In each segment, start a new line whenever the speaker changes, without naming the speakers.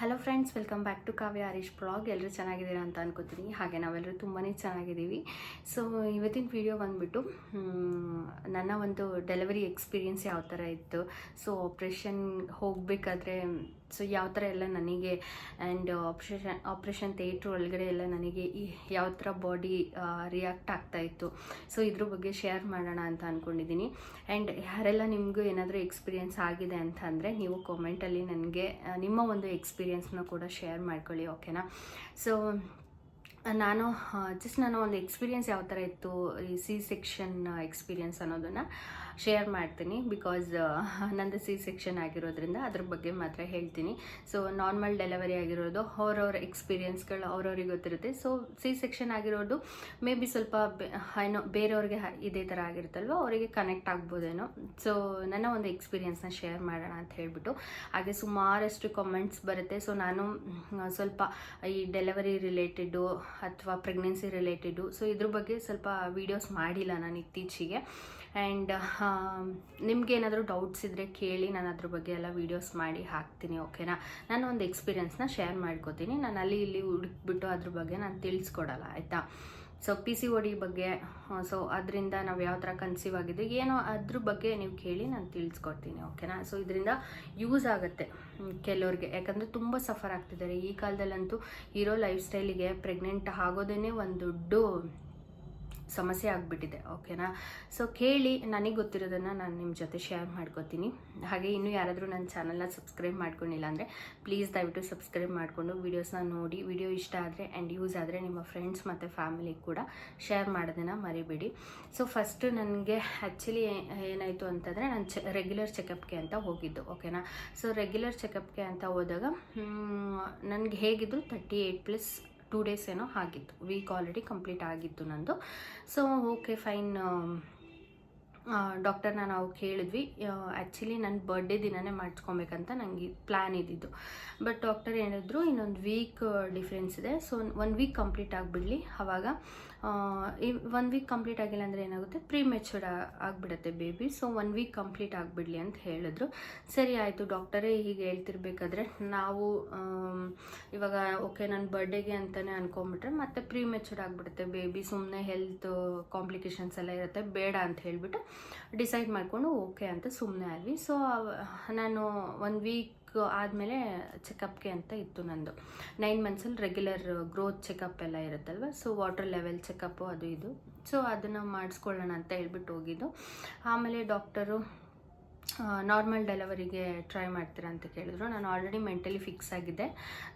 Hello friends, welcome back to Kavya Harish blog. ಎಲ್ಲರೂ ಚೆನ್ನಾಗಿದ್ದೀರಾ ಅಂತ ಅನ್ಕೋತೀನಿ. ಹಾಗೆ ನಾವೆಲ್ಲರೂ ತುಂಬಾ ಚೆನ್ನಾಗಿದ್ದೀವಿ. ಸೊ ಇವತ್ತಿನ ವಿಡಿಯೋ ಬಂದುಬಿಟ್ಟು ನನ್ನ ಒಂದು ಡೆಲಿವರಿ ಎಕ್ಸ್ಪೀರಿಯೆನ್ಸ್ ಯಾವ ಥರ ಇತ್ತು, ಸೊ ಆಪ್ರೇಷನ್ ಹೋಗಬೇಕಾದ್ರೆ ಸೊ ಯಾವ ಥರ ಎಲ್ಲ ನನಗೆ ಆ್ಯಂಡ್ ಆಪ್ರೇಷನ್ ಥಿಯೇಟ್ರ್ ಒಳಗಡೆ ಎಲ್ಲ ನನಗೆ ಯಾವ ಥರ ಬಾಡಿ ರಿಯಾಕ್ಟ್ ಆಗ್ತಾಯಿತ್ತು, ಸೊ ಇದ್ರ ಬಗ್ಗೆ ಶೇರ್ ಮಾಡೋಣ ಅಂತ ಅಂದ್ಕೊಂಡಿದ್ದೀನಿ. ಆ್ಯಂಡ್ ಯಾರೆಲ್ಲ ನಿಮಗೂ ಏನಾದರೂ ಎಕ್ಸ್ಪೀರಿಯೆನ್ಸ್ ಆಗಿದೆ ಅಂತ ಅಂದರೆ ನೀವು ಕಾಮೆಂಟಲ್ಲಿ ನನಗೆ ನಿಮ್ಮ ಒಂದು ಎಕ್ಸ್ಪೀರಿಯೆನ್ಸ್ನ ಕೂಡ ಶೇರ್ ಮಾಡ್ಕೊಳ್ಳಿ, ಓಕೆನಾ. ಸೊ ನಾನು ಒಂದು ಎಕ್ಸ್ಪೀರಿಯೆನ್ಸ್ ಯಾವ ಥರ ಇತ್ತು, ಈ ಸಿ ಸೆಕ್ಷನ್ ಎಕ್ಸ್ಪೀರಿಯೆನ್ಸ್ ಅನ್ನೋದನ್ನು ಶೇರ್ ಮಾಡ್ತೀನಿ. ಬಿಕಾಸ್ ನಂದು ಸಿ ಸೆಕ್ಷನ್ ಆಗಿರೋದ್ರಿಂದ ಅದ್ರ ಬಗ್ಗೆ ಮಾತ್ರ ಹೇಳ್ತೀನಿ. ಸೊ ನಾರ್ಮಲ್ ಡೆಲಿವರಿ ಆಗಿರೋದು ಅವ್ರವ್ರ ಎಕ್ಸ್ಪೀರಿಯೆನ್ಸ್ಗಳು ಅವ್ರವ್ರಿಗೆ ಗೊತ್ತಿರುತ್ತೆ. ಸೊ ಸಿ ಸೆಕ್ಷನ್ ಆಗಿರೋದು ಮೇ ಬಿ ಸ್ವಲ್ಪ ಏನೋ ಬೇರೆಯವ್ರಿಗೆ ಇದೇ ಥರ ಆಗಿರುತ್ತಲ್ವ, ಅವರಿಗೆ ಕನೆಕ್ಟ್ ಆಗ್ಬೋದೇನೋ. ಸೊ ನನ್ನ ಒಂದು ಎಕ್ಸ್ಪೀರಿಯೆನ್ಸ್ನ ಶೇರ್ ಮಾಡೋಣ ಅಂತ ಹೇಳ್ಬಿಟ್ಟು, ಹಾಗೆ ಸುಮಾರಷ್ಟು ಕಾಮೆಂಟ್ಸ್ ಬರುತ್ತೆ. ಸೊ ನಾನು ಸ್ವಲ್ಪ ಈ ಡೆಲಿವರಿ ರಿಲೇಟೆಡು ಅಥವಾ ಪ್ರೆಗ್ನೆನ್ಸಿ ರಿಲೇಟೆಡು, ಸೊ ಇದ್ರ ಬಗ್ಗೆ ಸ್ವಲ್ಪ ವೀಡಿಯೋಸ್ ಮಾಡಿಲ್ಲ ನಾನು ಇತ್ತೀಚೆಗೆ. ಆ್ಯಂಡ್ ನಿಮ್ಗೇನಾದರೂ ಡೌಟ್ಸ್ ಇದ್ದರೆ ಕೇಳಿ, ನಾನು ಅದ್ರ ಬಗ್ಗೆ ಎಲ್ಲ ವೀಡಿಯೋಸ್ ಮಾಡಿ ಹಾಕ್ತೀನಿ, ಓಕೆನಾ. ನಾನು ಒಂದು ಎಕ್ಸ್ಪೀರಿಯೆನ್ಸ್ನ ಶೇರ್ ಮಾಡ್ಕೋತೀನಿ. ನಾನು ಅಲ್ಲಿ ಇಲ್ಲಿ ಹುಡುಕ್ಬಿಟ್ಟು ಅದ್ರ ಬಗ್ಗೆ ನಾನು ತಿಳಿಸ್ಕೊಡಲ್ಲ, ಆಯಿತಾ. ಸೊ PCOD ಬಗ್ಗೆ, ಸೊ ಅದರಿಂದ ನಾವು ಯಾವ ಥರ ಕನ್ಸೀವ್ ಆಗಿದ್ದು ಏನೋ ಅದ್ರ ಬಗ್ಗೆ ನೀವು ಕೇಳಿ, ನಾನು ತಿಳಿಸ್ಕೊಡ್ತೀನಿ, ಓಕೆನಾ. ಸೊ ಇದರಿಂದ ಯೂಸ್ ಆಗುತ್ತೆ ಕೆಲವ್ರಿಗೆ, ಯಾಕಂದರೆ ತುಂಬ ಸಫರ್ ಆಗ್ತಿದ್ದಾರೆ ಈ ಕಾಲದಲ್ಲಂತೂ. ಇರೋ ಲೈಫ್ ಸ್ಟೈಲಿಗೆ ಪ್ರೆಗ್ನೆಂಟ್ ಆಗೋದೇ ಒಂದು ದೊಡ್ಡ ಸಮಸ್ಯೆ ಆಗಿಬಿಟ್ಟಿದೆ, ಓಕೆನಾ. ಸೊ ಕೇಳಿ, ನನಗೆ ಗೊತ್ತಿರೋದನ್ನು ನಾನು ನಿಮ್ಮ ಜೊತೆ ಶೇರ್ ಮಾಡ್ಕೋತೀನಿ. ಹಾಗೆ ಇನ್ನೂ ಯಾರಾದರೂ ನನ್ನ ಚಾನಲ್ನ ಸಬ್ಸ್ಕ್ರೈಬ್ ಮಾಡ್ಕೊಂಡಿಲ್ಲ ಅಂದರೆ ಪ್ಲೀಸ್ ದಯವಿಟ್ಟು ಸಬ್ಸ್ಕ್ರೈಬ್ ಮಾಡಿಕೊಂಡು ವೀಡಿಯೋಸ್ನ ನೋಡಿ, ವಿಡಿಯೋ ಇಷ್ಟ ಆದರೆ ಆ್ಯಂಡ್ ಯೂಸ್ ಆದರೆ ನಿಮ್ಮ ಫ್ರೆಂಡ್ಸ್ ಮತ್ತು ಫ್ಯಾಮಿಲಿಗೆ ಕೂಡ ಶೇರ್ ಮಾಡೋದನ್ನು ಮರಿಬೇಡಿ. ಸೊ ಫಸ್ಟು ನನಗೆ ಆ್ಯಕ್ಚುಲಿ ಏನಾಯಿತು ಅಂತಂದರೆ, ನಾನು ರೆಗ್ಯುಲರ್ ಚೆಕಪ್ಗೆ ಅಂತ ಹೋಗಿದ್ದು, ಓಕೆನಾ. ಸೊ ರೆಗ್ಯುಲರ್ ಚೆಕಪ್ಗೆ ಅಂತ ಹೋದಾಗ ನನಗೆ ಹೇಗಿದ್ದು 38+2 ಡೇಸ್ ಏನೋ ಆಗಿತ್ತು, ವೀಕ್ ಆಲ್ರೆಡಿ ಕಂಪ್ಲೀಟ್ ಆಗಿತ್ತು ನಂದು. ಸೊ ಓಕೆ ಫೈನ್, ಡಾಕ್ಟರ್ನ ನಾವು ಕೇಳಿದ್ವಿ. ಆ್ಯಕ್ಚುಲಿ ನನ್ನ ಬರ್ಡೇ ದಿನನೇ ಮಾಡಿಸ್ಕೊಬೇಕಂತ ನನಗೆ ಪ್ಲ್ಯಾನ್ ಇದ್ದಿದ್ದು. ಬಟ್ ಡಾಕ್ಟರ್ ಹೇಳಿದ್ರು ಇನ್ನೊಂದು ವೀಕ್ ಡಿಫ್ರೆನ್ಸ್ ಇದೆ, ಸೊ 1 ವೀಕ್ ಕಂಪ್ಲೀಟ್ ಆಗಿಬಿಡಲಿ. ಆವಾಗ ಈ 1 ವೀಕ್ ಕಂಪ್ಲೀಟ್ ಆಗಿಲ್ಲ ಅಂದರೆ ಏನಾಗುತ್ತೆ, ಪ್ರೀಮೆಚೂರ್ಡ್ ಆಗಿಬಿಡುತ್ತೆ ಬೇಬಿ. ಸೊ 1 ವೀಕ್ ಕಂಪ್ಲೀಟ್ ಆಗಿಬಿಡಲಿ ಅಂತ ಹೇಳಿದ್ರು. ಸರಿ ಆಯಿತು, ಡಾಕ್ಟರೇ ಹೀಗೆ ಹೇಳ್ತಿರ್ಬೇಕಾದ್ರೆ ನಾವು ಇವಾಗ ಓಕೆ ನನ್ನ ಬರ್ಡೇಗೆ ಅಂತಲೇ ಅಂದ್ಕೊಂಬಿಟ್ರೆ ಮತ್ತೆ ಪ್ರೀಮೆಚೂರ್ಡ್ ಆಗಿಬಿಡುತ್ತೆ ಬೇಬಿ, ಸುಮ್ಮನೆ ಹೆಲ್ತ್ ಕಾಂಪ್ಲಿಕೇಶನ್ಸ್ ಎಲ್ಲ ಇರುತ್ತೆ, ಬೇಡ ಅಂತ ಹೇಳಿಬಿಟ್ಟು ಡಿಸೈಡ್ ಮಾಡಿಕೊಂಡು ಓಕೆ ಅಂತ ಸುಮ್ಮನೆ ಆದ್ವಿ. ಸೊ ನಾನು 1 ವೀಕ್ ಆದಮೇಲೆ ಚೆಕಪ್ಗೆ ಅಂತ ಇತ್ತು ನಂದು. 9 ಮಂತ್ಸಲ್ಲಿ ರೆಗ್ಯುಲರ್ ಗ್ರೋತ್ ಚೆಕಪ್ ಎಲ್ಲ ಇರುತ್ತಲ್ವ, ಸೊ ವಾಟರ್ ಲೆವೆಲ್ ಚೆಕಪ್ಪು ಅದು ಇದು. ಸೊ ಅದನ್ನು ಮಾಡಿಸ್ಕೊಳ್ಳೋಣ ಅಂತ ಹೇಳ್ಬಿಟ್ಟು ಹೋಗಿದ್ದು. ಆಮೇಲೆ ಡಾಕ್ಟರು ನಾರ್ಮಲ್ ಡೆಲಿವರಿಗೆ ಟ್ರೈ ಮಾಡ್ತೀರಾ ಅಂತ ಕೇಳಿದ್ರು. ನಾನು ಆಲ್ರೆಡಿ ಮೆಂಟಲಿ ಫಿಕ್ಸ್ ಆಗಿದ್ದೆ,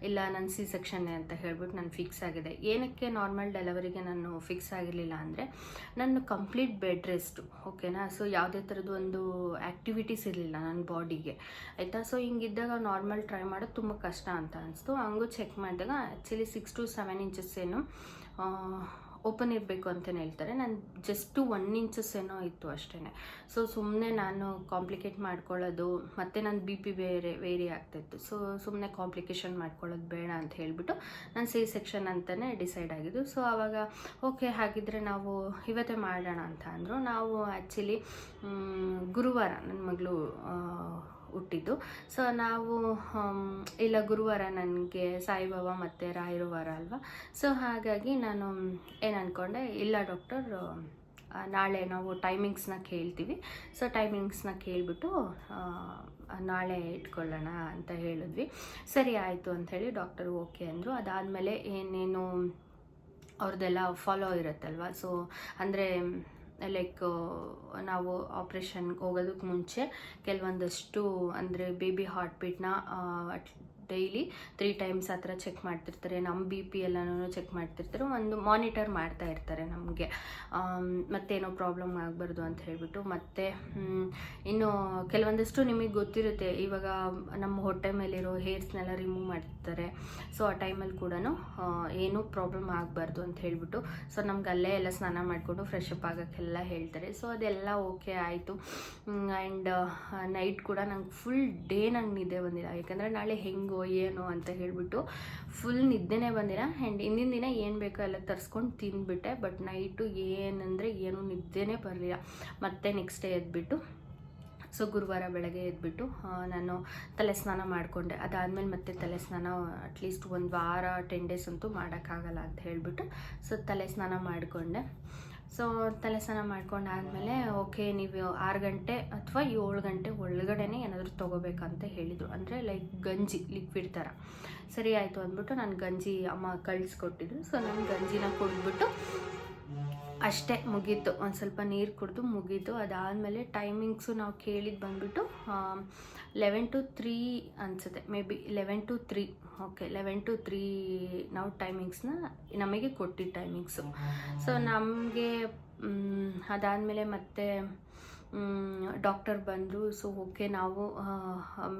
ಇಲ್ಲ ನನ್ನ ಸಿ ಸೆಕ್ಷನ್ನೇ ಅಂತ ಹೇಳ್ಬಿಟ್ಟು ನಾನು ಫಿಕ್ಸ್ ಆಗಿದೆ. ಏನಕ್ಕೆ ನಾರ್ಮಲ್ ಡೆಲಿವರಿಗೆ ನಾನು ಫಿಕ್ಸ್ ಆಗಿರಲಿಲ್ಲ ಅಂದರೆ, ನನ್ನ ಕಂಪ್ಲೀಟ್ ಬೆಡ್ ರೆಸ್ಟು, ಓಕೆನಾ. ಸೊ ಯಾವುದೇ ಥರದ್ದು ಒಂದು ಆ್ಯಕ್ಟಿವಿಟೀಸ್ ಇರಲಿಲ್ಲ ನನ್ನ ಬಾಡಿಗೆ, ಆಯಿತಾ. ಸೊ ಹಿಂಗಿದ್ದಾಗ ನಾರ್ಮಲ್ ಟ್ರೈ ಮಾಡೋದು ತುಂಬ ಕಷ್ಟ ಅಂತ ಅನಿಸ್ತು. ಹಂಗೂ ಚೆಕ್ ಮಾಡಿದಾಗ ಆ್ಯಕ್ಚುಲಿ 6 to 7 ಇಂಚಸ್ ಏನು ಓಪನ್ ಇರಬೇಕು ಅಂತಲೇ ಹೇಳ್ತಾರೆ. ನಾನು ಜಸ್ಟು 1 ಇಂಚಸ್ ಏನೋ ಇತ್ತು ಅಷ್ಟೇ. ಸೊ ಸುಮ್ಮನೆ ನಾನು ಕಾಂಪ್ಲಿಕೇಟ್ ಮಾಡ್ಕೊಳ್ಳೋದು, ಮತ್ತು ನನ್ನ BP ವೇರಿ ಆಗ್ತಾಯಿತ್ತು. ಸೊ ಸುಮ್ಮನೆ ಕಾಂಪ್ಲಿಕೇಶನ್ ಮಾಡ್ಕೊಳ್ಳೋದು ಬೇಡ ಅಂತ ಹೇಳಿಬಿಟ್ಟು ನಾನು ಸಿ ಸೆಕ್ಷನ್ ಅಂತಲೇ ಡಿಸೈಡ್ ಆಗಿದ್ದು. ಸೊ ಆವಾಗ ಓಕೆ ಹಾಗಿದ್ರೆ ನಾವು ಇವತ್ತೇ ಮಾಡೋಣ ಅಂತ ಅಂದರು. ನಾವು ಆ್ಯಕ್ಚುಲಿ ಗುರುವಾರ ನನ್ನ ಮಗಳು ಹುಟ್ಟಿದ್ದು. ಸೊ ನಾವು ಇಲ್ಲ ಗುರುವಾರ ನನಗೆ ಸಾಯಿಬಾಬಾ ಮತ್ತು ರಾಯರ ವಾರ ಅಲ್ವಾ. ಸೊ ಹಾಗಾಗಿ ನಾನು ಏನು ಅಂದ್ಕೊಂಡೆ, ಇಲ್ಲ ಡಾಕ್ಟರ್ ನಾಳೆ ನಾವು ಟೈಮಿಂಗ್ಸ್ನ ಕೇಳ್ತೀವಿ, ಸೊ ಟೈಮಿಂಗ್ಸ್ನ ಕೇಳಿಬಿಟ್ಟು ನಾಳೆ ಇಟ್ಕೊಳ್ಳೋಣ ಅಂತ ಹೇಳಿದ್ವಿ. ಸರಿ ಆಯಿತು ಅಂಥೇಳಿ ಡಾಕ್ಟರ್ ಓಕೆ ಅಂದರು. ಅದಾದಮೇಲೆ ಏನೇನು ಅವ್ರದ್ದೆಲ್ಲ ಫಾಲೋ ಇರುತ್ತಲ್ವ. ಸೊ ಅಂದರೆ ಲೈಕ್ ನಾವು ಆಪ್ರೇಷನ್ಗೆ ಹೋಗೋದಕ್ಕೆ ಮುಂಚೆ ಕೆಲವೊಂದಷ್ಟು ಅಂದರೆ ಬೇಬಿ ಹಾರ್ಟ್ ಬೀಟ್ನ ಡೈಲಿ 3 ಟೈಮ್ಸ್ ಆ ಥರ ಚೆಕ್ ಮಾಡ್ತಿರ್ತಾರೆ. ನಮ್ಮ BP ಎಲ್ಲನೂ ಚೆಕ್ ಮಾಡ್ತಿರ್ತಾರೆ, ಒಂದು ಮಾನಿಟರ್ ಮಾಡ್ತಾ ಇರ್ತಾರೆ ನಮಗೆ, ಮತ್ತೇನೋ ಪ್ರಾಬ್ಲಮ್ ಆಗಬಾರ್ದು ಅಂತ ಹೇಳಿಬಿಟ್ಟು. ಮತ್ತು ಇನ್ನು ಕೆಲವೊಂದಷ್ಟು ನಿಮಗೆ ಗೊತ್ತಿರುತ್ತೆ, ಇವಾಗ ನಮ್ಮ ಹೊಟ್ಟೆ ಮೇಲಿರೋ ಹೇರ್ಸ್ನೆಲ್ಲ ರಿಮೂವ್ ಮಾಡ್ತಾರೆ. ಸೊ ಆ ಟೈಮಲ್ಲಿ ಕೂಡ ಏನೂ ಪ್ರಾಬ್ಲಮ್ ಆಗಬಾರ್ದು ಅಂತ ಹೇಳಿಬಿಟ್ಟು, ಸೊ ನಮ್ಗೆ ಅಲ್ಲೇ ಎಲ್ಲ ಸ್ನಾನ ಮಾಡಿಕೊಂಡು ಫ್ರೆಶ್ ಅಪ್ ಆಗೋಕ್ಕೆಲ್ಲ ಹೇಳ್ತಾರೆ. ಸೊ ಅದೆಲ್ಲ ಓಕೆ ಆಯಿತು. ಆ್ಯಂಡ್ ನೈಟ್ ಕೂಡ ನಂಗೆ ಫುಲ್ ಡೇ ನಂಗೆ ನಿದ್ದೆ ಬಂದಿಲ್ಲ, ಯಾಕಂದರೆ ನಾಳೆ ಹೆಂಗೋ ಏನು ಅಂತ ಹೇಳಿಬಿಟ್ಟು ಫುಲ್ ನಿದ್ದೆನೇ ಬಂದಿಲ್ಲ. ಆ್ಯಂಡ್ ಹಿಂದಿನ ದಿನ ಏನು ಬೇಕೋ ಎಲ್ಲ ತರಿಸ್ಕೊಂಡು ತಿಂದುಬಿಟ್ಟೆ. ಬಟ್ ನೈಟು ಏನಂದರೆ ಏನೂ ನಿದ್ದೆನೇ ಬರಲಿಲ್ಲ. ಮತ್ತೆ ನೆಕ್ಸ್ಟ್ ಡೇ ಎದ್ಬಿಟ್ಟು ಸೊ ಗುರುವಾರ ಬೆಳಗ್ಗೆ ಎದ್ಬಿಟ್ಟು ನಾನು ತಲೆ ಸ್ನಾನ ಮಾಡಿಕೊಂಡೆ. ಅದಾದಮೇಲೆ ಮತ್ತೆ ತಲೆ ಸ್ನಾನ ಅಟ್ಲೀಸ್ಟ್ ಒಂದು ವಾರ 10 ಡೇಸ್ ಅಂತೂ ಮಾಡೋಕ್ಕಾಗಲ್ಲ ಅಂತ ಹೇಳಿಬಿಟ್ಟು ಸೊ ತಲೆ ಸ್ನಾನ ಮಾಡಿಕೊಂಡೆ. ಸೊ ತಲೆ ಸ್ನಾನ ಮಾಡ್ಕೊಂಡಾದಮೇಲೆ ಓಕೆ ನೀವು 6 ಗಂಟೆ ಅಥವಾ 7 ಗಂಟೆ ಒಳಗಡೆ ಏನಾದರೂ ತೊಗೋಬೇಕಂತ ಹೇಳಿದರು, ಅಂದರೆ ಲೈಕ್ ಗಂಜಿ ಲಿಕ್ವಿಡ್ ಥರ. ಸರಿ ಆಯಿತು ಅಂದ್ಬಿಟ್ಟು ನಾನು ಗಂಜಿ ಅಮ್ಮ ಕಳಿಸ್ಕೊಟ್ಟಿದ್ರು. ಸೊ ನಾನು ಗಂಜಿನ ಕುಡಿದ್ಬಿಟ್ಟು ಅಷ್ಟೇ, ಮುಗೀತು. ಒಂದು ಸ್ವಲ್ಪ ನೀರು ಕುಡಿದು ಮುಗೀತು. ಅದಾದಮೇಲೆ ಟೈಮಿಂಗ್ಸು ನಾವು ಕೇಳಿದ್ದು ಬಂದುಬಿಟ್ಟು 11 to 3 ಅನಿಸುತ್ತೆ, may be 11 to 3. Okay 11 to 3 ನಾವು ಟೈಮಿಂಗ್ಸ್ನ ನಮಗೆ ಕೊಟ್ಟಿದ್ದ ಟೈಮಿಂಗ್ಸು. ಸೊ ನಮಗೆ ಅದಾದಮೇಲೆ ಮತ್ತೆ ಡಾಕ್ಟರ್ ಬಂದರು. ಸೊ ಓಕೆ ನಾವು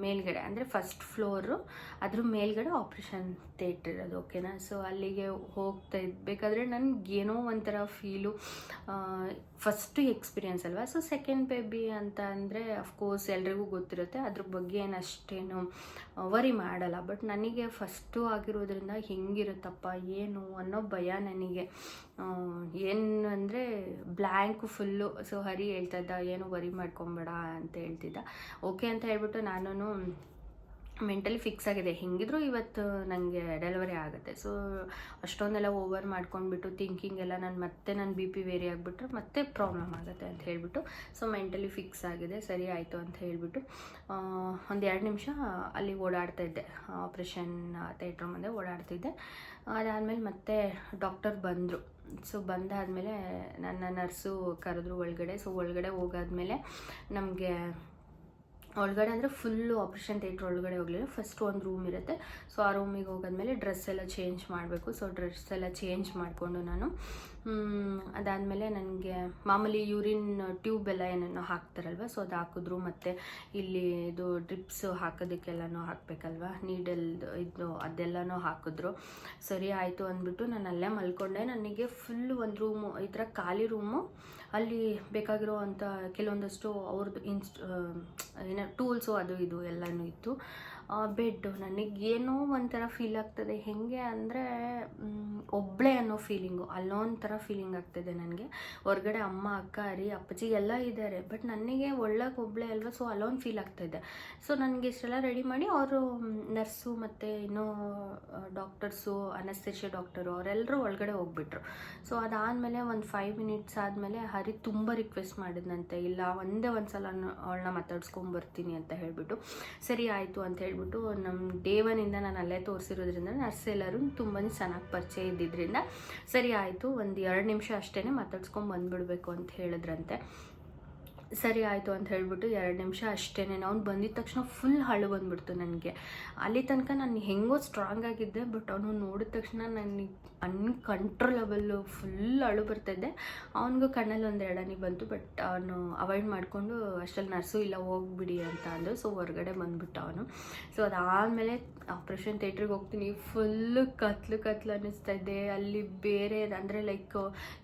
ಮೇಲ್ಗಡೆ ಅಂದರೆ ಫಸ್ಟ್ ಫ್ಲೋರು, ಅದ್ರ ಮೇಲ್ಗಡೆ ಆಪ್ರೇಷನ್ ಥಿಯೇಟರ್ ಇರೋದು, ಓಕೆನಾ. ಸೊ ಅಲ್ಲಿಗೆ ಹೋಗ್ತಾ ಇದ್ಬೇಕಾದ್ರೆ ನನಗೇನೋ ಒಂಥರ ಫೀಲು, ಫಸ್ಟು ಎಕ್ಸ್ಪೀರಿಯನ್ಸ್ ಅಲ್ವಾ. ಸೊ ಸೆಕೆಂಡ್ ಬೇಬಿ ಅಂತ ಅಂದರೆ ಅಫ್ಕೋರ್ಸ್ ಎಲ್ರಿಗೂ ಗೊತ್ತಿರುತ್ತೆ, ಅದ್ರ ಬಗ್ಗೆ ಏನು ಅಷ್ಟೇನು ವರಿ ಮಾಡಲ್ಲ. ಬಟ್ ನನಗೆ ಫಸ್ಟು ಆಗಿರೋದ್ರಿಂದ ಹೆಂಗಿರುತ್ತಪ್ಪ ಏನು ಅನ್ನೋ ಭಯ ನನಗೆ. ಏನು ಅಂದರೆ ಬ್ಲ್ಯಾಂಕು ಫುಲ್ಲು. ಸೊ ಹರಿ ಹೇಳ್ತಾ ಇದ್ದ ಏನು ವರಿ ಮಾಡ್ಕೊಬೇಡ ಅಂತ ಹೇಳ್ತಿದ್ದ. ಓಕೆ ಅಂತ ಹೇಳ್ಬಿಟ್ಟು ನಾನು ಮೆಂಟಲಿ ಫಿಕ್ಸ್ ಆಗಿದೆ, ಹೆಂಗಿದ್ರು ಇವತ್ತು ನನಗೆ ಡೆಲಿವರಿ ಆಗುತ್ತೆ. ಸೊ ಅಷ್ಟೊಂದೆಲ್ಲ ಓವರ್ ಮಾಡ್ಕೊಂಡ್ಬಿಟ್ಟು ಥಿಂಕಿಂಗ್ ಎಲ್ಲ ಮತ್ತೆ ನನ್ನ ಬಿ ಪಿ ವೇರಿ ಆಗಿಬಿಟ್ರೆ ಮತ್ತೆ ಪ್ರಾಬ್ಲಮ್ ಆಗುತ್ತೆ ಅಂತ ಹೇಳಿಬಿಟ್ಟು ಸೊ ಮೆಂಟಲಿ ಫಿಕ್ಸ್ ಆಗಿದೆ. ಸರಿ ಆಯಿತು ಅಂತ ಹೇಳಿಬಿಟ್ಟು ಒಂದು 2 ನಿಮಿಷ ಅಲ್ಲಿ ಓಡಾಡ್ತಾ ಇದ್ದೆ, ಆಪ್ರೇಷನ್ ಥಿಯೇಟ್ರ್ ಮುಂದೆ ಓಡಾಡ್ತಿದ್ದೆ. ಅದಾದಮೇಲೆ ಮತ್ತೆ ಡಾಕ್ಟರ್ ಬಂದರು. ಸೊ ಬಂದಾದಮೇಲೆ ನನ್ನ ನರ್ಸು ಕರೆದ್ರು ಒಳಗಡೆ. ಸೊ ಒಳಗಡೆ ಹೋಗಾದ್ಮೇಲೆ ನಮಗೆ ಒಳಗಡೆ ಅಂದರೆ ಫುಲ್ಲು ಆಪ್ರೇಷನ್ ಥಿಯೇಟ್ರ್ ಒಳಗಡೆ ಹೋಗಲಿಲ್ಲ, ಫಸ್ಟ್ ಒಂದು ರೂಮ್ ಇರುತ್ತೆ. ಸೊ ಆ ರೂಮಿಗೆ ಹೋಗಾದ್ಮೇಲೆ ಡ್ರೆಸ್ ಎಲ್ಲ ಚೇಂಜ್ ಮಾಡಬೇಕು. ಸೊ ಡ್ರೆಸ್ ಎಲ್ಲ ಚೇಂಜ್ ಮಾಡಿಕೊಂಡು ನಾನು ಅದಾದಮೇಲೆ ನನಗೆ ಮಾಮೂಲಿ ಯೂರಿನ್ ಟ್ಯೂಬ್ ಎಲ್ಲ ಏನೇನೋ ಹಾಕ್ತಾರಲ್ವ, ಸೊ ಅದು ಹಾಕಿದ್ರು. ಮತ್ತು ಇಲ್ಲಿ ಇದು ಡ್ರಿಪ್ಸು ಹಾಕೋದಕ್ಕೆಲ್ಲನೂ ಹಾಕಬೇಕಲ್ವ, ನೀಡಲ್ದು ಇದು ಅದೆಲ್ಲನೂ ಹಾಕಿದ್ರು. ಸರಿ ಆಯಿತು ಅಂದ್ಬಿಟ್ಟು ನಾನು ಅಲ್ಲೇ ಮಲ್ಕೊಂಡೆ. ನನಗೆ ಫುಲ್ಲು ಒಂದು ರೂಮು ಈ ಥರ ಖಾಲಿ ರೂಮು, ಅಲ್ಲಿ ಬೇಕಾಗಿರೋ ಅಂಥ ಕೆಲವೊಂದಷ್ಟು ಅವ್ರದ್ದು ಏನೋ ಟೂಲ್ಸು ಅದು ಇದು ಎಲ್ಲನೂ ಇತ್ತು. ಬೆಡ್ಡು ನನಗೇನೋ ಒಂಥರ ಫೀಲ್ ಆಗ್ತದೆ, ಹೇಗೆ ಅಂದರೆ ಒಬ್ಬಳೇ ಅನ್ನೋ ಫೀಲಿಂಗು, ಅಲ್ಲೊಂದು ಥರ ಫೀಲಿಂಗ್ ಆಗ್ತದೆ ನನಗೆ. ಹೊರಗಡೆ ಅಮ್ಮ ಅಕ್ಕ ಅರಿ ಅಪ್ಪಾಜಿ ಎಲ್ಲ ಇದ್ದಾರೆ, ಬಟ್ ನನಗೆ ಒಳ್ಳಗೆ ಒಬ್ಬಳೇ ಅಲ್ವ. ಸೊ ಅಲ್ಲೊಂದು ಫೀಲ್ ಆಗ್ತಾಯಿದೆ. ಸೊ ನನಗೆ ಇಷ್ಟೆಲ್ಲ ರೆಡಿ ಮಾಡಿ ಅವರು ನರ್ಸು ಮತ್ತು ಇನ್ನೂ ಡಾಕ್ಟರ್ಸು ಅನಸ್ತೇಷಿಯಾ ಡಾಕ್ಟರು ಅವರೆಲ್ಲರೂ ಒಳಗಡೆ ಹೋಗ್ಬಿಟ್ರು. ಸೊ ಅದಾದಮೇಲೆ ಒಂದು 5 ಮಿನಿಟ್ಸ್ ಆದಮೇಲೆ ಹರಿ ತುಂಬ ರಿಕ್ವೆಸ್ಟ್ ಮಾಡಿದ್ನಂತೆ, ಇಲ್ಲ ಒಂದೇ ಒಂದು ಸಲ ಅವಳನ್ನ ಮಾತಾಡ್ಸ್ಕೊಂಬರ್ತೀನಿ ಅಂತ ಹೇಳಿಬಿಟ್ಟು. ಸರಿ ಆಯಿತು ಅಂತ ಹೇಳ್ಬಿಟ್ಟು ನಮ್ಮ ಡೇ 1ಇಂದ ನಾನು ಅಲ್ಲೇ ತೋರಿಸಿರೋದ್ರಿಂದ ನರ್ಸ್ ಎಲ್ಲರೂ ತುಂಬಾ ಚೆನ್ನಾಗಿ ಪರಿಚಯ ಇದ್ದಿದ್ದರಿಂದ ಸರಿ ಆಯಿತು, ಒಂದು 2 ನಿಮಿಷ ಅಷ್ಟೇ ಮಾತಾಡ್ಸ್ಕೊಂಡು ಬಂದುಬಿಡ್ಬೇಕು ಅಂತ ಹೇಳಿದ್ರಂತೆ. ಸರಿ ಆಯಿತು ಅಂತ ಹೇಳ್ಬಿಟ್ಟು 2 ನಿಮಿಷ ಅಷ್ಟೇ. ಅವ್ನು ಬಂದಿದ್ದ ತಕ್ಷಣ ಫುಲ್ ಅಳು ಬಂದುಬಿಡ್ತು ನನಗೆ. ಅಲ್ಲಿ ತನಕ ನಾನು ಹೆಂಗೋ ಸ್ಟ್ರಾಂಗ್ ಆಗಿದ್ದೆ, ಬಟ್ ಅವನು ನೋಡಿದ ತಕ್ಷಣ ನನಗೆ ಅನ್ಕಂಟ್ರೋಲಬಲ್ಲು ಫುಲ್ ಅಳು ಬರ್ತಾಯಿದ್ದೆ. ಅವನಿಗೂ ಕಣ್ಣಲ್ಲಿ 1-2 ಹನಿ ಬಂತು, ಬಟ್ ಅವನು ಅವಾಯ್ಡ್ ಮಾಡಿಕೊಂಡು ಅಷ್ಟರಲ್ಲಿ ನರ್ಸು ಇಲ್ಲ ಹೋಗ್ಬಿಡಿ ಅಂತ ಅಂದರು. ಸೊ ಹೊರಗಡೆ ಬಂದುಬಿಟ್ಟು ಅವನು. ಸೊ ಅದಾದಮೇಲೆ ಆಪ್ರೇಷನ್ ಥಿಯೇಟ್ರಿಗೆ ಹೋಗ್ತೀನಿ, ಫುಲ್ಲು ಕತ್ಲು ಅನ್ನಿಸ್ತಾ ಇದೆ. ಅಲ್ಲಿ ಬೇರೆ ಅಂದರೆ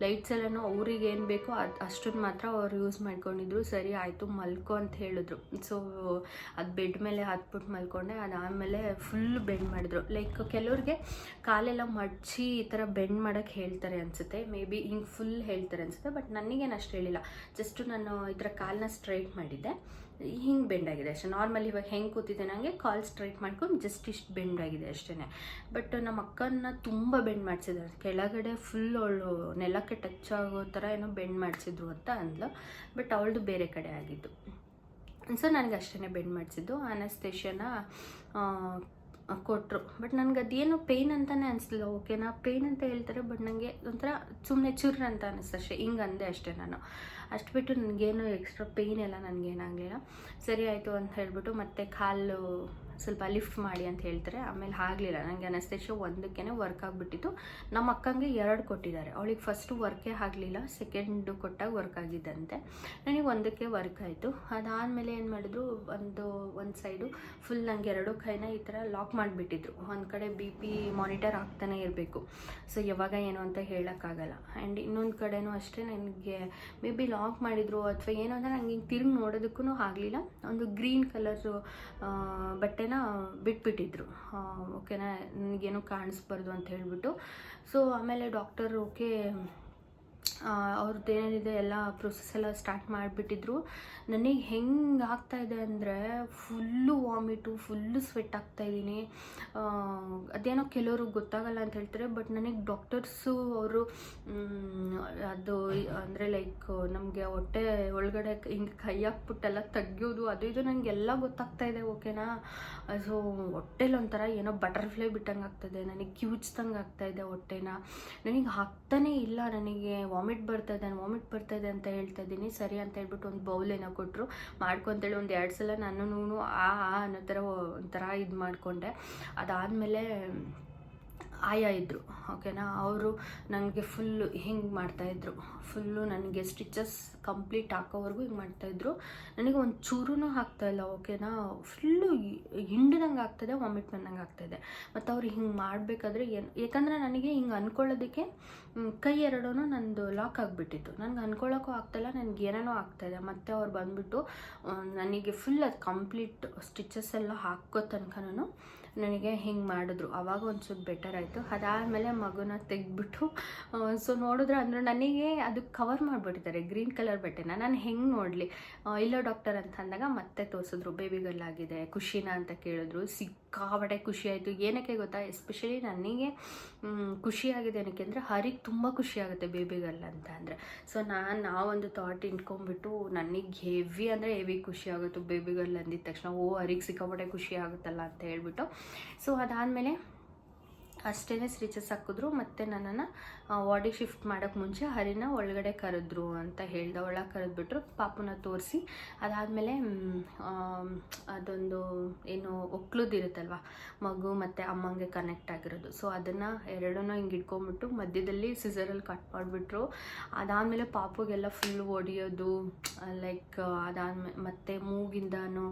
ಲೈಟ್ಸ್ ಎಲ್ಲನೂ ಅವ್ರಿಗೆ ಏನು ಬೇಕೋ ಅಷ್ಟನ್ನು ಮಾತ್ರ ಅವ್ರು ಯೂಸ್ ಮಾಡ್ಕೊಂಡಿದ್ರು. ಸರಿ ಆಯಿತು ಮಲ್ಕೊ ಅಂತ ಹೇಳಿದ್ರು. ಸೊ ಅದು ಬೆಡ್ ಮೇಲೆ ಹತ್ಬಿಟ್ಟು ಮಲ್ಕೊಂಡೆ. ಅದಾದಮೇಲೆ ಫುಲ್ ಬೆಂಡ್ ಮಾಡಿದ್ರು. ಕೆಲವ್ರಿಗೆ ಕಾಲೆಲ್ಲ ಮಡಚಿ ಈ ಥರ ಬೆಂಡ್ ಮಾಡೋಕ್ಕೆ ಹೇಳ್ತಾರೆ ಅನಿಸುತ್ತೆ, ಮೇ ಬಿ ಹಿಂಗೆ ಫುಲ್ ಹೇಳ್ತಾರೆ ಅನಿಸುತ್ತೆ. ಬಟ್ ನನಗೇನು ಅಷ್ಟು ಹೇಳಿಲ್ಲ, ಜಸ್ಟು ನಾನು ಈ ಥರ ಕಾಲನ್ನ ಸ್ಟ್ರೈಟ್ ಮಾಡಿದ್ದೆ, ಹಿಂಗೆ ಬೆಂಡ್ ಆಗಿದೆ ಅಷ್ಟೇ. ನಾರ್ಮಲ್ ಇವಾಗ ಹೆಂಗೆ ಕೂತಿದ್ದೆ ನನಗೆ ಕಾಲ್ ಸ್ಟ್ರೈಟ್ ಮಾಡ್ಕೊಂಡು ಜಸ್ಟ್ ಇಷ್ಟು ಬೆಂಡ್ ಆಗಿದೆ ಅಷ್ಟೇ. ಬಟ್ ನಮ್ಮ ಅಕ್ಕನ ತುಂಬ ಬೆಂಡ್ ಮಾಡಿಸಿದ್ದಾರೆ, ಕೆಳಗಡೆ ಫುಲ್ ಅವಳು ನೆಲಕ್ಕೆ ಟಚ್ ಆಗೋ ಥರ ಏನೋ ಬೆಂಡ್ ಮಾಡಿಸಿದ್ರು ಅಂತ ಅಂದ್ಲು. ಬಟ್ ಅವಳದು ಬೇರೆ ಕಡೆ ಆಗಿದ್ದು. ಸೊ ನನಗೆ ಅಷ್ಟೇ ಬೆಂಡ್ ಮಾಡಿಸಿದ್ದು. ಅನಸ್ತೇಷಿಯಾನ ಕೊಟ್ಟರು. ಬಟ್ ನನಗೆ ಅದೇನು ಪೇಯ್ನ್ ಅಂತಲೇ ಅನಿಸ್ಲಿಲ್ಲ, ಓಕೆನಾ ಪೇಯ್ನ್ ಅಂತ ಹೇಳ್ತಾರೆ, ಬಟ್ ನನಗೆ ಒಂಥರ ಸುಮ್ಮನೆ ಚುರ್ರ ಅಂತ ಅನ್ನಿಸ್ತು ಅಷ್ಟೇ. ಹಿಂಗೆ ಅಂದೆ ಅಷ್ಟೇ ನಾನು. ಅಷ್ಟು ಬಿಟ್ಟು ನನಗೇನು ಎಕ್ಸ್ಟ್ರಾ ಪೇಯ್ನ್ ಎಲ್ಲ ನನಗೇನಾಗಲಿಲ್ಲ. ಸರಿ ಆಯಿತು ಅಂತ ಹೇಳಿಬಿಟ್ಟು ಮತ್ತೆ ಕಾಲು ಸ್ವಲ್ಪ ಲಿಫ್ಟ್ ಮಾಡಿ ಅಂತ ಹೇಳ್ತಾರೆ. ಆಮೇಲೆ ಆಗಲಿಲ್ಲ, ನನಗೆ ಅನಸ್ತೇಷಿಯಾ ಒಂದಕ್ಕೇ ವರ್ಕ್ ಆಗಿಬಿಟ್ಟಿತ್ತು. ನಮ್ಮ ಅಕ್ಕಂಗೆ 2 ಕೊಟ್ಟಿದ್ದಾರೆ, ಅವಳಿಗೆ ಫಸ್ಟು ವರ್ಕೇ ಆಗಲಿಲ್ಲ, ಸೆಕೆಂಡು ಕೊಟ್ಟಾಗ ವರ್ಕ್ ಆಗಿದ್ದಂತೆ. ನನಗೆ ಒಂದಕ್ಕೆ ವರ್ಕ್ ಆಯಿತು. ಅದಾದಮೇಲೆ ಏನು ಮಾಡಿದ್ರು, ಒಂದು ಸೈಡು ಫುಲ್ ನನಗೆ 2 ಕೈನ ಈ ಥರ ಲಾಕ್ ಮಾಡಿಬಿಟ್ಟಿದ್ರು. ಒಂದು ಕಡೆ BP ಮಾನಿಟರ್ ಆಗ್ತಾನೆ ಇರಬೇಕು, ಸೊ ಯಾವಾಗ ಏನು ಅಂತ ಹೇಳೋಕ್ಕಾಗಲ್ಲ. ಆ್ಯಂಡ್ ಇನ್ನೊಂದು ಕಡೆನೂ ಅಷ್ಟೇ ನನಗೆ ಮೇ ಬಿ ಲಾಕ್ ಮಾಡಿದ್ರು ಅಥವಾ ಏನು ಅಂದರೆ ನನಗೆ ಹಿಂಗೆ ತಿರುಗಿ ನೋಡೋದಕ್ಕೂ ಆಗಲಿಲ್ಲ. ಒಂದು ಗ್ರೀನ್ ಕಲರು ಬಟ್ಟೆನ ಬಿಟ್ಬಿಟ್ಟಿದ್ರು, ಓಕೆನಾ ನನಗೇನು ಕಾಣಿಸ್ಬಾರ್ದು ಅಂತ ಹೇಳಿಬಿಟ್ಟು. ಸೊ ಆಮೇಲೆ ಡಾಕ್ಟರ್ ಓಕೆ ಅವ್ರದ್ದು ಏನೇನಿದೆ ಎಲ್ಲ ಪ್ರೊಸೆಸ್ ಎಲ್ಲ ಸ್ಟಾರ್ಟ್ ಮಾಡಿಬಿಟ್ಟಿದ್ರು. ನನಗೆ ಹೆಂಗೆ ಆಗ್ತಾಯಿದೆ ಅಂದರೆ ಫುಲ್ಲು ವಾಮಿಟು, ಫುಲ್ಲು ಸ್ವೆಟ್ ಆಗ್ತಾಯಿದ್ದೀನಿ. ಅದೇನೋ ಕೆಲವ್ರಿಗೆ ಗೊತ್ತಾಗಲ್ಲ ಅಂತ ಹೇಳ್ತಾರೆ, ಬಟ್ ನನಗೆ ಡಾಕ್ಟರ್ಸು ಅವರು ಅದು ಅಂದರೆ ಲೈಕ್ ನಮಗೆ ಹೊಟ್ಟೆ ಒಳಗಡೆ ಹಿಂಗೆ ಕೈ ಹಾಕ್ಬಿಟ್ಟೆಲ್ಲ ತೆಗಿಯೋದು ಅದು ಇದು ನನಗೆಲ್ಲ ಗೊತ್ತಾಗ್ತಾಯಿದೆ, ಓಕೆನಾ. ಸೊ ಹೊಟ್ಟೆಲಿ ಒಂಥರ ಏನೋ ಬಟರ್ಫ್ಲೈ ಬಿಟ್ಟಂಗೆ ಆಗ್ತಾಯಿದೆ, ನನಗೆ ಕಿವುಚ್ದಂಗೆ ಆಗ್ತಾಯಿದೆ ಹೊಟ್ಟೆನ. ನನಗೆ ಆಗ್ತಾನೇ ಇಲ್ಲ, ನನಗೆ ವಾಮಿಟ್ ಬರ್ತಾಯಿದೆ ಅಂತ ಹೇಳ್ತಾ ಇದ್ದೀನಿ. ಸರಿ ಅಂತ ಹೇಳ್ಬಿಟ್ಟು ಒಂದು ಬೌಲ್ ಏನೋ ಕೊಟ್ಟರು, ಮಾಡ್ಕೊಂತೇಳಿ ಒಂದು 2 ಸಲ ನಾನು ಅನ್ನೋ ಥರ ಒಂಥರ ಇದು ಮಾಡಿಕೊಂಡೆ. ಅದಾದಮೇಲೆ ಆಯಾ ಇದ್ದರು, ಓಕೆನಾ. ಅವರು ನನಗೆ ಫುಲ್ಲು ಹಿಂಗೆ ಮಾಡ್ತಾಯಿದ್ರು, ಫುಲ್ಲು ನನಗೆ ಸ್ಟಿಚಸ್ ಕಂಪ್ಲೀಟ್ ಹಾಕೋವರೆಗೂ ಹಿಂಗೆ ಮಾಡ್ತಾಯಿದ್ರು. ನನಗೆ ಒಂದು ಚೂರೂ ಆಗ್ತಾಯಿಲ್ಲ, ಓಕೆನಾ. ಫುಲ್ಲು ಹಿಂಡ್ದಂಗೆ ಆಗ್ತಾಯಿದೆ, ವಾಮಿಟ್ ಬಂದಂಗೆ ಆಗ್ತಾಯಿದೆ. ಮತ್ತು ಅವ್ರು ಹಿಂಗೆ ಮಾಡಬೇಕಾದ್ರೆ ಯಾಕಂದರೆ ನನಗೆ ಹಿಂಗೆ ಅಂದ್ಕೊಳ್ಳೋದಕ್ಕೆ ಕೈ ಎರಡೂ ನಂದು ಲಾಕ್ ಆಗಿಬಿಟ್ಟಿತ್ತು. ನನಗೆ ಅಂದ್ಕೊಳ್ಳೋಕ್ಕೂ ಆಗ್ತಾಯಿಲ್ಲ, ನನಗೆ ಏನೇನೋ ಆಗ್ತಾಯಿದೆ. ಮತ್ತು ಅವ್ರು ಬಂದುಬಿಟ್ಟು ನನಗೆ ಫುಲ್ ಅದು ಕಂಪ್ಲೀಟ್ ಸ್ಟಿಚಸ್ ಎಲ್ಲ ಹಾಕೋ ತನಕನೂ ನನಗೆ ಹಿಂಗೆ ಮಾಡಿದ್ರು. ಆವಾಗ ಒಂಚೂರು ಬೆಟರ್ ಆಯಿತು. ಅದಾದಮೇಲೆ ಮಗುನ ತೆಗೆದ್ಬಿಟ್ಟು ಸೊ ನೋಡಿದ್ರೆ ಅಂದರೆ ನನಗೆ ಅದು ಕವರ್ ಮಾಡಿಬಿಟ್ಟಿದ್ದಾರೆ ಗ್ರೀನ್ ಕಲರ್ ಬಟ್ಟೆನ. ನಾನು ಹೆಂಗೆ ನೋಡಲಿ, ಇಲ್ಲ ಡಾಕ್ಟರ್ ಅಂತ ಅಂದಾಗ ಮತ್ತೆ ತೋರಿಸಿದ್ರು. ಬೇಬಿ ಗರ್ಲ್ ಆಗಿದೆ, ಖುಷಿನಾ ಅಂತ ಕೇಳಿದ್ರು. ಸಿಕ್ಕಾಬಟ್ಟೆ ಖುಷಿ ಆಯಿತು. ಏನಕ್ಕೆ ಗೊತ್ತಾ, ಎಸ್ಪೆಷಲಿ ನನಗೆ ಖುಷಿಯಾಗಿದೆ ಏನಕ್ಕೆ ಅಂದರೆ ಹರಿಗೆ ತುಂಬ ಖುಷಿಯಾಗುತ್ತೆ ಬೇಬಿ ಗರ್ಲ್ ಅಂತ ಅಂದರೆ. ಸೊ ನಾವೊಂದು ಥಾಟ್ ಇಟ್ಕೊಂಡ್ಬಿಟ್ಟು ನನಗೆ ಹೆವಿ ಅಂದರೆ ಹೆವಿ ಖುಷಿ ಆಗುತ್ತೆ ಬೇಬಿ ಗರ್ಲ್ ಅಂದಿದ ತಕ್ಷಣ. ಹರಿಗೆ ಸಿಕ್ಕಾಬಟ್ಟೆ ಖುಷಿ ಆಗುತ್ತಲ್ಲ ಅಂತ ಹೇಳ್ಬಿಟ್ಟು. ಸೊ ಅದಾದಮೇಲೆ ಅಷ್ಟೇ ಸ್ಟಿಚಸ್ ಹಾಕಿದ್ರು. ಮತ್ತು ನನ್ನನ್ನು ವಾರ್ಡಿಗೆ ಶಿಫ್ಟ್ ಮಾಡೋಕ್ಕೆ ಮುಂಚೆ ಹರಿನ ಒಳಗಡೆ ಕರೆದ್ರು ಅಂತ ಹೇಳ್ದೆ. ಒಳಗೆ ಕರೆದ್ಬಿಟ್ರು, ಪಾಪುನ ತೋರಿಸಿ. ಅದಾದಮೇಲೆ ಅದೊಂದು ಏನು ಒಕ್ಲುದಿರುತ್ತಲ್ವ, ಮಗು ಮತ್ತು ಅಮ್ಮಂಗೆ ಕನೆಕ್ಟ್ ಆಗಿರೋದು. ಸೊ ಅದನ್ನು ಎರಡನ್ನೂ ಹಿಂಗೆ ಇಟ್ಕೊಂಡ್ಬಿಟ್ಟು ಮಧ್ಯದಲ್ಲಿ ಸಿಸರಲ್ಲಿ ಕಟ್ ಮಾಡಿಬಿಟ್ರು. ಅದಾದಮೇಲೆ ಪಾಪುಗೆಲ್ಲ ಫುಲ್ ಒಡೆಯೋದು, ಲೈಕ್ ಅದಾದಮೇಲೆ ಮತ್ತು ಮೂಗಿಂದನೂ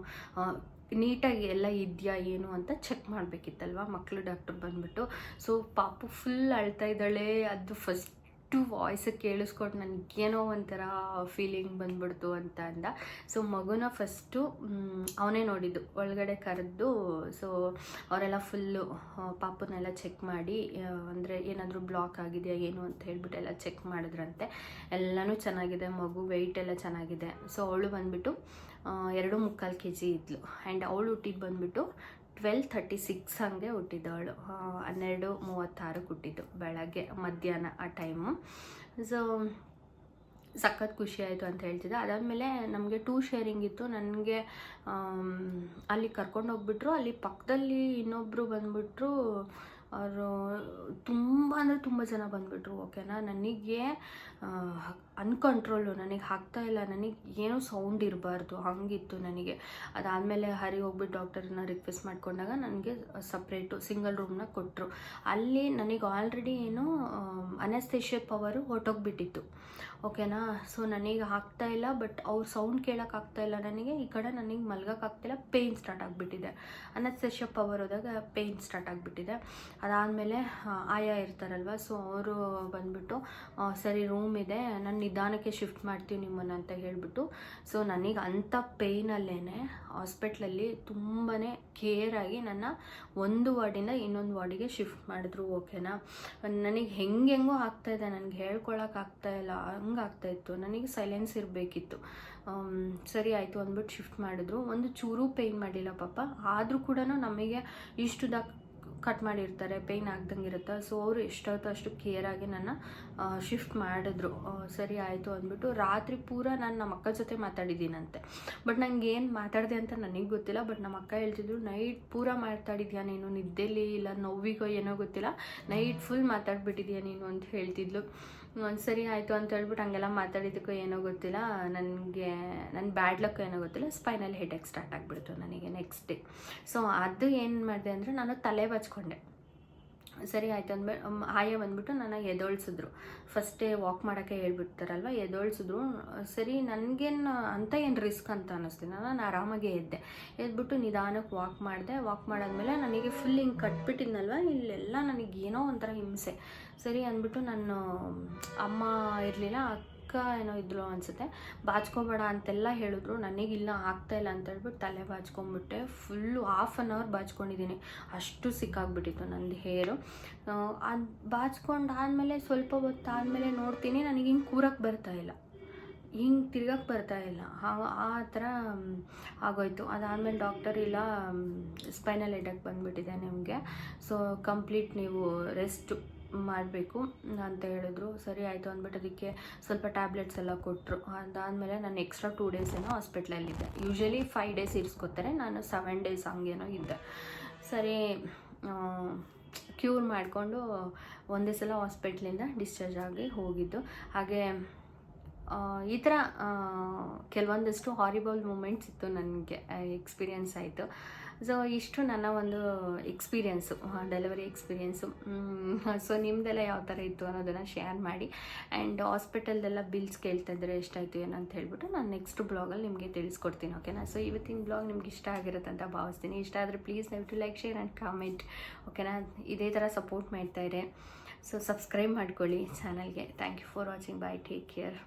ನೀಟಾಗಿ ಎಲ್ಲ ಇದೆಯಾ ಏನು ಅಂತ ಚೆಕ್ ಮಾಡಬೇಕಿತ್ತಲ್ವ ಮಕ್ಕಳು ಡಾಕ್ಟರ್ ಬಂದುಬಿಟ್ಟು. ಸೊ ಪಾಪು ಫುಲ್ ಅಳ್ತಾ ಇದ್ದಾಳೆ. ಅದು ಫಸ್ಟು ವಾಯ್ಸ್ ಕೇಳಿಸ್ಕೊಟ್ಟು ನನಗೇನೋ ಒಂಥರ ಫೀಲಿಂಗ್ ಬಂದ್ಬಿಡ್ತು ಅಂತ ಅಂದ. ಸೊ ಮಗುನ ಫಸ್ಟು ಅವನೇ ನೋಡಿದ್ದು, ಒಳಗಡೆ ಕರೆದು. ಸೊ ಅವರೆಲ್ಲ ಫುಲ್ಲು ಪಾಪುನೆಲ್ಲ ಚೆಕ್ ಮಾಡಿ, ಅಂದರೆ ಏನಾದರೂ ಬ್ಲಾಕ್ ಆಗಿದೆಯಾ ಏನು ಅಂತ ಹೇಳ್ಬಿಟ್ಟು ಎಲ್ಲ ಚೆಕ್ ಮಾಡಿದ್ರಂತೆ. ಎಲ್ಲನೂ ಚೆನ್ನಾಗಿದೆ, ಮಗು ವೆಯ್ಟ್ ಎಲ್ಲ ಚೆನ್ನಾಗಿದೆ. ಸೊ ಅವಳು ಬಂದುಬಿಟ್ಟು 2.25 kg ಇದ್ಲು. ಆ್ಯಂಡ್ ಅವಳು ಹುಟ್ಟಿದ್ದು ಬಂದುಬಿಟ್ಟು 12:36 ಹಂಗೆ ಹುಟ್ಟಿದ್ದವಳು. 12:36 ಹುಟ್ಟಿದ್ದು ಬೆಳಗ್ಗೆ ಮಧ್ಯಾಹ್ನ ಆ ಟೈಮು. ಸೊ ಸಖತ್ ಖುಷಿ ಆಯಿತು ಅಂತ ಹೇಳ್ತಿದ್ದೆ. ಅದಾದಮೇಲೆ ನಮಗೆ 2 ಶೇರಿಂಗ್ ಇತ್ತು. ನನಗೆ ಅಲ್ಲಿ ಕರ್ಕೊಂಡು ಹೋಗ್ಬಿಟ್ರು. ಅಲ್ಲಿ ಪಕ್ಕದಲ್ಲಿ ಇನ್ನೊಬ್ಬರು ಬಂದುಬಿಟ್ರು. ಅವರು ತುಂಬ ಅಂದರೆ ತುಂಬ ಜನ ಬಂದುಬಿಟ್ರು, ಓಕೆನಾ. ನನಗೆ ಅನ್ಕಂಟ್ರೋಲು, ನನಗೆ ಆಗ್ತಾಯಿಲ್ಲ, ನನಗೆ ಏನೂ ಸೌಂಡ್ ಇರಬಾರ್ದು, ಹಂಗಿತ್ತು ನನಗೆ. ಅದಾದಮೇಲೆ ಹರಿಗೆ ಹೋಗ್ಬಿಟ್ಟು ಡಾಕ್ಟರ್ನ ರಿಕ್ವೆಸ್ಟ್ ಮಾಡ್ಕೊಂಡಾಗ ನನಗೆ ಸಪ್ರೇಟು ಸಿಂಗಲ್ ರೂಮ್ನ ಕೊಟ್ಟರು. ಅಲ್ಲಿ ನನಗೆ ಆಲ್ರೆಡಿ ಏನು ಅನೆಸ್ಥೇಷಿಯಾ ಪವರು ಹೊರಟೋಗ್ಬಿಟ್ಟಿತ್ತು, ಓಕೆನಾ. ಸೊ ನನಗೆ ಆಗ್ತಾಯಿಲ್ಲ, ಬಟ್ ಅವ್ರು ಸೌಂಡ್ ಕೇಳೋಕ್ಕಾಗ್ತಾಯಿಲ್ಲ ನನಗೆ. ಈ ಕಡೆ ನನಗೆ ಮಲ್ಗೋಕ್ಕಾಗ್ತಾಯಿಲ್ಲ, ಪೇಯ್ನ್ ಸ್ಟಾರ್ಟ್ ಆಗಿಬಿಟ್ಟಿದೆ. ಅನೆಸ್ಥೇಷಿಯಾ ಪವರ್ ಹೋದಾಗ ಪೇಯ್ನ್ ಸ್ಟಾರ್ಟ್ ಆಗಿಬಿಟ್ಟಿದೆ. ಅದಾದಮೇಲೆ ಆಯಾ ಇರ್ತಾರಲ್ವ, ಸೊ ಅವರು ಬಂದುಬಿಟ್ಟು ಸರಿ ರೂಮ್ ಇದೆ, ನಾನು ನಿಧಾನಕ್ಕೆ ಶಿಫ್ಟ್ ಮಾಡ್ತೀವಿ ನಿಮ್ಮನ್ನು ಅಂತ ಹೇಳಿಬಿಟ್ಟು. ಸೊ ನನಗೆ ಅಂಥ ಪೇಯ್ನಲ್ಲೇ ಹಾಸ್ಪಿಟ್ಲಲ್ಲಿ ತುಂಬಾ ಕೇರಾಗಿ ನನ್ನ ಒಂದು ವಾರ್ಡಿಂದ ಇನ್ನೊಂದು ವಾರ್ಡಿಗೆ ಶಿಫ್ಟ್ ಮಾಡಿದ್ರು, ಓಕೆನಾ. ನನಗೆ ಹೆಂಗೆಂಗೋ ಆಗ್ತಾಯಿದೆ, ನನಗೆ ಹೇಳ್ಕೊಳಕ್ಕಾಗ್ತಾಯಿಲ್ಲ, ಹಂಗೆ ಆಗ್ತಾಯಿತ್ತು. ನನಗೆ ಸೈಲೆನ್ಸ್ ಇರಬೇಕಿತ್ತು. ಸರಿ ಆಯಿತು ಅಂದ್ಬಿಟ್ಟು ಶಿಫ್ಟ್ ಮಾಡಿದ್ರು. ಒಂದು ಚೂರು ಪೇಯ್ನ್ ಮಾಡಿಲ್ಲ ಪಾಪ. ಆದರೂ ಕೂಡ ನಮಗೆ ಇಷ್ಟು ಕಟ್ ಮಾಡಿರ್ತಾರೆ, ಪೇಯ್ನ್ ಆಗ್ದಂಗೆ ಇರುತ್ತೆ. ಸೊ ಅವರು ಎಷ್ಟಾಯ್ತು ಅಷ್ಟು ಕೇರಾಗಿ ನನ್ನ ಶಿಫ್ಟ್ ಮಾಡಿದ್ರು. ಸರಿ ಆಯಿತು ಅಂದ್ಬಿಟ್ಟು ರಾತ್ರಿ ಪೂರ ನಾನು ನಮ್ಮ ಅಕ್ಕ ಜೊತೆ ಮಾತಾಡಿದ್ದೀನಂತೆ. ಬಟ್ ನಂಗೆ ಏನು ಮಾತಾಡಿದೆ ಅಂತ ನನಗೆ ಗೊತ್ತಿಲ್ಲ. ಬಟ್ ನಮ್ಮ ಅಕ್ಕ ಹೇಳ್ತಿದ್ರು, ನೈಟ್ ಪೂರ ಮಾತಾಡಿದ್ಯಾ ನೀನು, ನಿದ್ದೆಲಿ ಇಲ್ಲ ನೋವಿಗೋ ಏನೋ ಗೊತ್ತಿಲ್ಲ, ನೈಟ್ ಫುಲ್ ಮಾತಾಡ್ಬಿಟ್ಟಿದ್ಯಾ ನೀನು ಅಂತ ಹೇಳ್ತಿದ್ಲು. ಸರಿ ಆಯಿತು ಅಂತ ಹೇಳ್ಬಿಟ್ಟು ಹಂಗೆಲ್ಲ ಮಾತಾಡಿದ್ದಕ್ಕೋ ಏನೋ ಗೊತ್ತಿಲ್ಲ, ನನಗೆ ನನ್ನ ಬ್ಯಾಡ್ ಲಕ್ ಏನೋ ಗೊತ್ತಿಲ್ಲ, ಸ್ಪೈನಲ್ ಹೆಡೇಕ್ ಸ್ಟಾರ್ಟ್ ಆಗಿಬಿಡ್ತು ನನಗೆ ನೆಕ್ಸ್ಟ್ ಡೇ. ಸೊ ಅದು ಏನು ಮಾಡಿದೆ ಅಂದರೆ ನಾನು ತಲೆ ಬಚ್ಕೊಂಡೆ. ಸರಿ ಆಯಿತು ಅಂದ್ಬಿಟ್ಟು ಆಯಾ ಬಂದುಬಿಟ್ಟು ನನಗೆ ಎದೊಳ್ಸಿದ್ರು. ಫಸ್ಟೇ ವಾಕ್ ಮಾಡೋಕ್ಕೆ ಹೇಳ್ಬಿಡ್ತಾರಲ್ವ, ಎದೊಳ್ಸಿದ್ರು. ಸರಿ, ನನಗೇನು ಅಂತ ಏನು ರಿಸ್ಕ್ ಅಂತ ಅನ್ನಿಸ್ತೀನಿ, ನಾನು ಆರಾಮಾಗೆ ಎದ್ಬಿಟ್ಟು ನಿಧಾನಕ್ಕೆ ವಾಕ್ ಮಾಡಿದೆ. ವಾಕ್ ಮಾಡಾದ್ಮೇಲೆ ನನಗೆ ಫುಲ್ ಹಿಂಗೆ ಕಟ್ಬಿಟ್ಟಿದ್ನಲ್ವ, ಇಲ್ಲೆಲ್ಲ ನನಗೇನೋ ಒಂಥರ ಹಿಂಸೆ. ಸರಿ ಅಂದ್ಬಿಟ್ಟು ನಾನು ಅಮ್ಮ ಇರಲಿಲ್ಲ, ಅಕ್ಕ ಏನೋ ಇದ್ರು ಅನಿಸುತ್ತೆ, ಬಾಚ್ಕೊಬೇಡ ಅಂತೆಲ್ಲ ಹೇಳಿದ್ರು. ನನಗಿಲ್ಲ ಆಗ್ತಾಯಿಲ್ಲ ಅಂತ ಹೇಳ್ಬಿಟ್ಟು ತಲೆ ಬಾಚ್ಕೊಂಡ್ಬಿಟ್ಟೆ. ಫುಲ್ಲು 1/2 hour ಬಾಚ್ಕೊಂಡಿದ್ದೀನಿ, ಅಷ್ಟು ಸಿಕ್ಕಾಗ್ಬಿಟ್ಟಿತ್ತು ನಂದು ಹೇರು. ಅದು ಬಾಚ್ಕೊಂಡಾದಮೇಲೆ ಸ್ವಲ್ಪ ಹೊತ್ತಾದಮೇಲೆ ನೋಡ್ತೀನಿ ನನಗೆ ಹಿಂಗೆ ಕೂರಕ್ಕೆ ಬರ್ತಾಯಿಲ್ಲ, ಹಿಂಗೆ ತಿರ್ಗಕ್ಕೆ ಬರ್ತಾಯಿಲ್ಲ, ಆ ಥರ ಆಗೋಯ್ತು. ಅದಾದಮೇಲೆ ಡಾಕ್ಟರ್ ಇಲ್ಲ, ಸ್ಪೈನಲ್ ಹೆಡ್ಡೇಕ್ ಬಂದುಬಿಟ್ಟಿದೆ ನಿಮಗೆ, ಸೊ ಕಂಪ್ಲೀಟ್ ನೀವು ರೆಸ್ಟ್ ಮಾಡಬೇಕು ಅಂತ ಹೇಳಿದ್ರು. ಸರಿ ಆಯಿತು ಅಂದ್ಬಿಟ್ಟು ಅದಕ್ಕೆ ಸ್ವಲ್ಪ ಟ್ಯಾಬ್ಲೆಟ್ಸ್ ಎಲ್ಲ ಕೊಟ್ಟರು. ಅದಾದಮೇಲೆ ನಾನು ಎಕ್ಸ್ಟ್ರಾ 2 days ಏನೋ ಹಾಸ್ಪಿಟ್ಲಲ್ಲಿದ್ದೆ. ಯೂಶ್ವಲಿ 5 days ಇರಿಸ್ಕೊತಾರೆ, ನಾನು 7 days ಹಂಗೇನೋ ಇದ್ದೆ. ಸರಿ ಕ್ಯೂರ್ ಮಾಡಿಕೊಂಡು ಒಂದೇ ಸಲ ಹಾಸ್ಪಿಟ್ಲಿಂದ ಡಿಸ್ಚಾರ್ಜ್ ಆಗಿ ಹೋಗಿದ್ದು. ಹಾಗೆ ಈ ಥರ ಕೆಲವೊಂದಷ್ಟು ಹಾರಿಬಲ್ ಮೂಮೆಂಟ್ಸ್ ಇತ್ತು, ನನಗೆ ಎಕ್ಸ್ಪೀರಿಯೆನ್ಸ್ ಆಯಿತು. ಸೊ ಇಷ್ಟು ನನ್ನ ಒಂದು ಎಕ್ಸ್ಪೀರಿಯೆನ್ಸು, ಡೆಲಿವರಿ ಎಕ್ಸ್ಪೀರಿಯೆನ್ಸು. ಸೊ ನಿಮ್ಮದೆಲ್ಲ ಯಾವ ಥರ ಇತ್ತು ಅನ್ನೋದನ್ನು ಶೇರ್ ಮಾಡಿ. ಆ್ಯಂಡ್ ಹಾಸ್ಪಿಟಲ್ದೆಲ್ಲ ಬಿಲ್ಸ್ ಕೇಳ್ತಾಯಿದ್ರೆ ಎಷ್ಟಾಯಿತು ಏನಂತ ಹೇಳ್ಬಿಟ್ಟು ನಾನು ನೆಕ್ಸ್ಟ್ ಬ್ಲಾಗಲ್ಲಿ ನಿಮಗೆ ತಿಳಿಸ್ಕೊಡ್ತೀನಿ, ಓಕೆನಾ. ಸೊ ಇವತ್ತಿನ ಬ್ಲಾಗ್ ನಿಮ್ಗೆ ಇಷ್ಟ ಆಗಿರುತ್ತೆ ಅಂತ ಭಾವಿಸ್ತೀನಿ. ಇಷ್ಟ ಆದರೆ ಪ್ಲೀಸ್ ದಯವಿಟ್ಟು ಲೈಕ್, ಶೇರ್ ಆ್ಯಂಡ್ ಕಾಮೆಂಟ್, ಓಕೆನಾ. ಇದೇ ಥರ ಸಪೋರ್ಟ್ ಮಾಡ್ತಾಯಿದ್ರೆ, ಸೊ ಸಬ್ಸ್ಕ್ರೈಬ್ ಮಾಡ್ಕೊಳ್ಳಿ ಚಾನಲ್ಗೆ. Thank you for watching. Bye, take care.